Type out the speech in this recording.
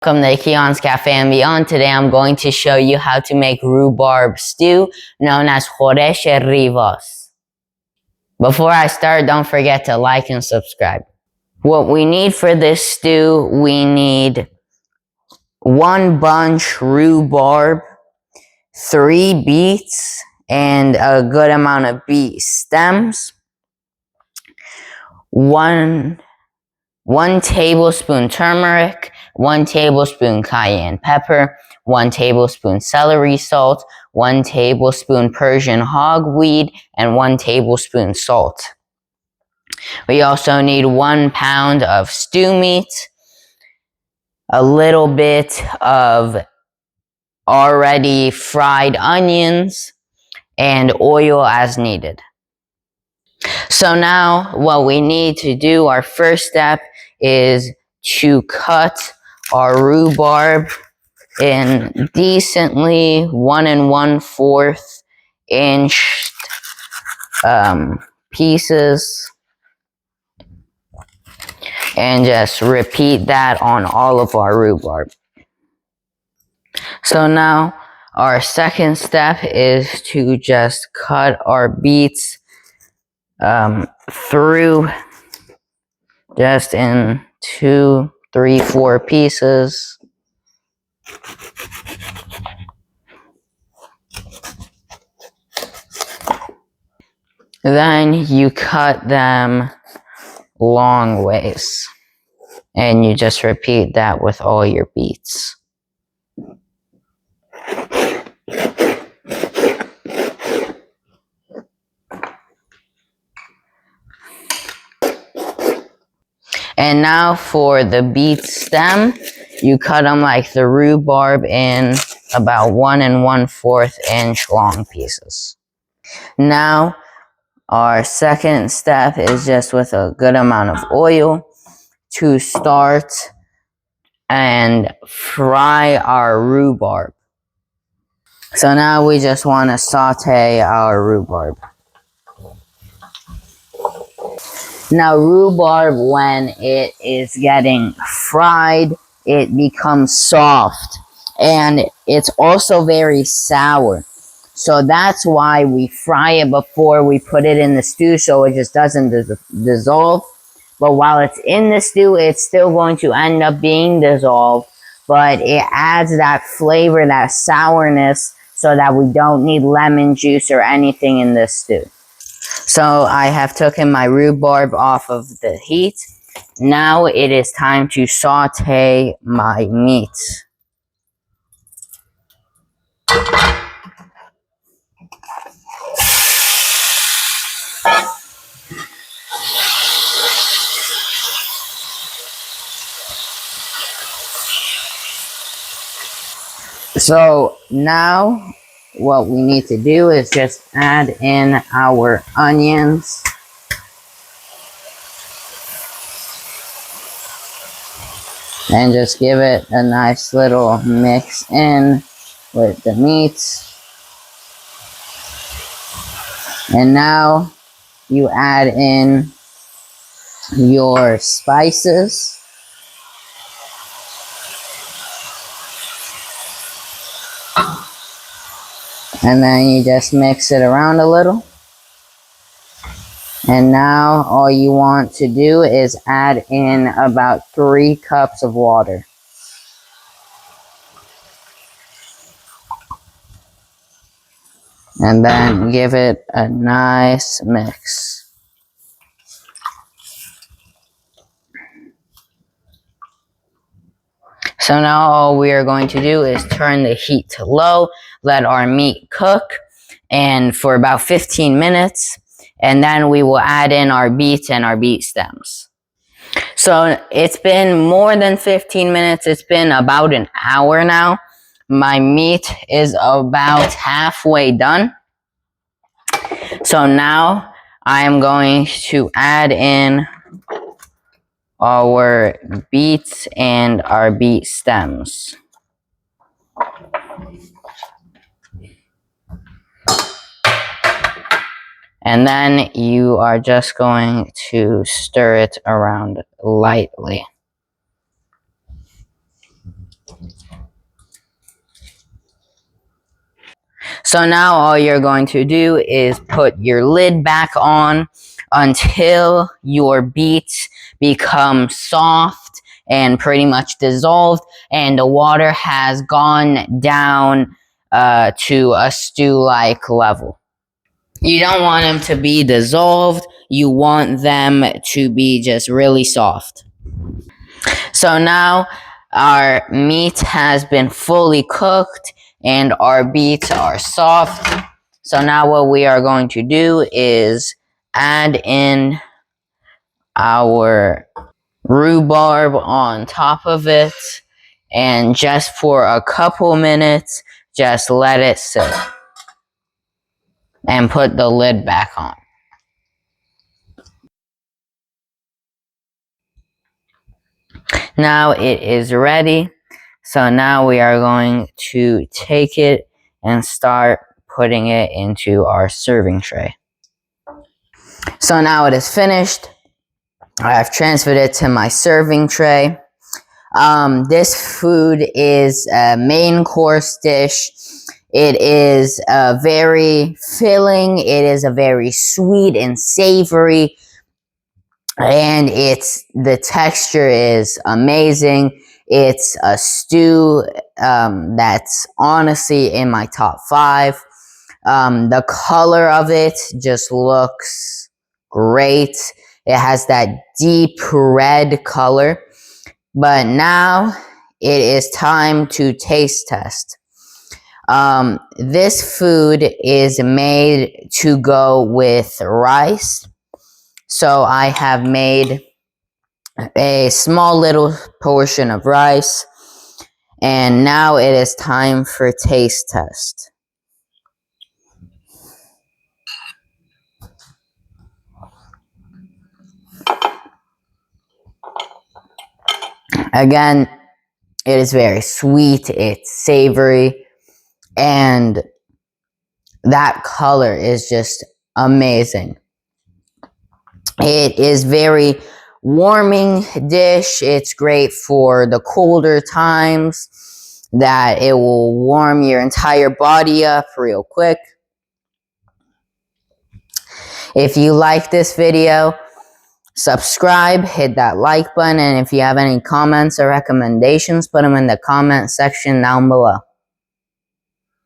Welcome to Keon's Cafe and Beyond. Today I'm going to show you how to make rhubarb stew known as Khoresh and Rivas. Before I start, don't forget to like and subscribe. What we need for this stew, we need 1 bunch rhubarb, 3 beets, and a good amount of beet stems, 1 tablespoon turmeric, 1 tablespoon cayenne pepper, 1 tablespoon celery salt, 1 tablespoon Persian hogweed, and 1 tablespoon salt. We also need 1 pound of stew meat, a little bit of already fried onions, and oil as needed. So now what we need to do, our first step is to cut our rhubarb in decently 1 1/4 inch pieces, and just repeat that on all of our rhubarb. So now our second step is to just cut our beets through just in 2, 3, 4 pieces. Then you cut them long ways, and you just repeat that with all your beets. And now for the beet stem, you cut them like the rhubarb in about 1 1/4 inch long pieces. Now our second step is just with a good amount of oil to start and fry our rhubarb. So now we just want to saute our rhubarb. Now rhubarb, when it is getting fried, it becomes soft, and it's also very sour. So that's why we fry it before we put it in the stew, so it just doesn't dissolve. But while it's in the stew, it's still going to end up being dissolved, but it adds that flavor, that sourness, so that we don't need lemon juice or anything in this stew. So I have taken my rhubarb off of the heat. Now it is time to saute my meat. So now what we need to do is just add in our onions. And just give it a nice little mix in with the meat. And now you add in your spices. And then you just mix it around a little. And now all you want to do is add in about 3 cups of water. And then give it a nice mix. So now all we are going to do is turn the heat to low, let our meat cook, and for about 15 minutes, and then we will add in our beets and our beet stems. So it's been more than 15 minutes, it's been about an hour now. My meat is about halfway done. So now I am going to add in our beets and our beet stems. And then you are just going to stir it around lightly. So now all you're going to do is put your lid back on until your beets become soft and pretty much dissolved and the water has gone down to a stew-like level. You don't want them to be dissolved. You want them to be just really soft. So now our meat has been fully cooked and our beets are soft. So now what we are going to do is add in our rhubarb on top of it and just for a couple minutes, just let it sit and put the lid back on. Now it is ready. So now we are going to take it and start putting it into our serving tray. So now it is finished. I've transferred it to my serving tray. This food is a main course dish. It is very filling. It is a very sweet and savory. And the texture is amazing. It's a stew that's honestly in my top 5. The color of it just looks great. It has that deep red color. But now it is time to taste test. This food is made to go with rice. So I have made a small little portion of rice. And now it is time for taste test. Again, it is very sweet, it's savory, and that color is just amazing. It is very warming dish. It's great for the colder times that it will warm your entire body up real quick. If you like this video, subscribe, hit that like button, and if you have any comments or recommendations, put them in the comment section down below.